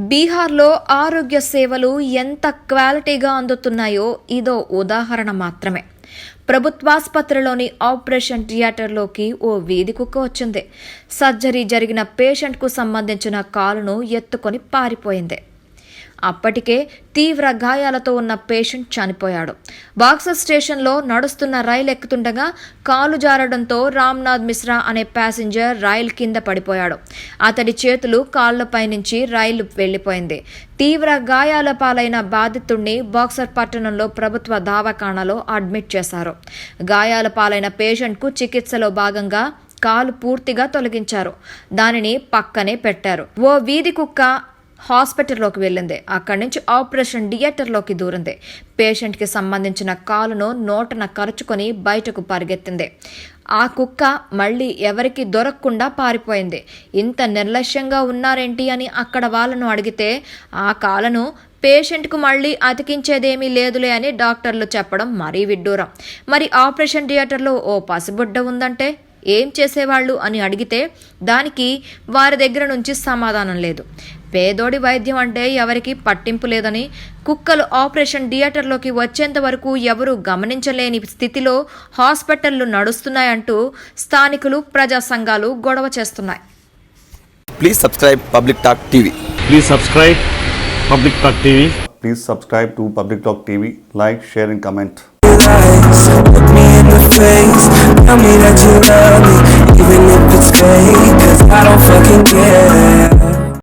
బీహార్లో ఆరోగ్య సేవలు ఎంత క్వాలిటీగా అందుతున్నాయో ఇదో ఉదాహరణ మాత్రమే. ప్రభుత్వాసుపత్రిలోని ఆపరేషన్ థియేటర్లోకి ఓ వీధి కుక్క వచ్చింది. సర్జరీ జరిగిన పేషెంట్కు సంబంధించిన కాలును ఎత్తుకొని పారిపోయింది. అప్పటికే తీవ్ర గాయాలతో ఉన్న పేషెంట్ చనిపోయాడు. బాక్సర్ స్టేషన్లో నడుస్తున్న రైలు ఎక్కుతుండగా కాలు జారడంతో రామ్నాథ్ మిశ్రా అనే ప్యాసింజర్ రైలు కింద పడిపోయాడు. అతడి చేతులు కాళ్లపై నుంచి రైలు వెళ్లిపోయింది. తీవ్ర గాయాల పాలైన బాధితుడిని బాక్సర్ పట్టణంలో ప్రభుత్వ దవాఖానాలో అడ్మిట్ చేశారు. గాయాల పాలైన పేషెంట్కు చికిత్సలో భాగంగా కాలు పూర్తిగా తొలగించారు. దానిని పక్కనే పెట్టారు. ఓ వీధి కుక్క హాస్పిటల్లోకి వెళ్ళింది. అక్కడి నుంచి ఆపరేషన్ థియేటర్లోకి దూరింది. పేషెంట్కి సంబంధించిన కాలును నోటన కరుచుకొని బయటకు పరిగెత్తింది. ఆ కుక్క మళ్ళీ ఎవరికి దొరకకుండా పారిపోయింది. ఇంత నిర్లక్ష్యంగా ఉన్నారేంటి అని అక్కడ వాళ్ళను అడిగితే ఆ కాలను పేషెంట్కు మళ్ళీ అతికించేదేమీ లేదులే అని డాక్టర్లు చెప్పడం మరీ విడ్డూరం. మరి ఆపరేషన్ థియేటర్లో ఓ పసిబుడ్డ ఉందంటే ఏం చేసేవాళ్ళు అని అడిగితే దానికి వారి దగ్గర నుంచి సమాధానం లేదు. పేదోడి వైద్యం అంటే ఎవరికి పట్టింపు లేదని, కుక్కలు ఆపరేషన్ థియేటర్లోకి వచ్చేంత వరకు ఎవరూ గమనించలేని స్థితిలో హాస్పిటళ్లు నడుస్తున్నాయంటూ స్థానికులు, ప్రజా సంఘాలు గొడవ చేస్తున్నాయి. Please subscribe public talk TV. Please subscribe Public Talk TV. Please subscribe to Public Talk TV. Like, share and comment. Look me in the face, tell me that you love me, even if it's fake, 'cause I don't fucking care.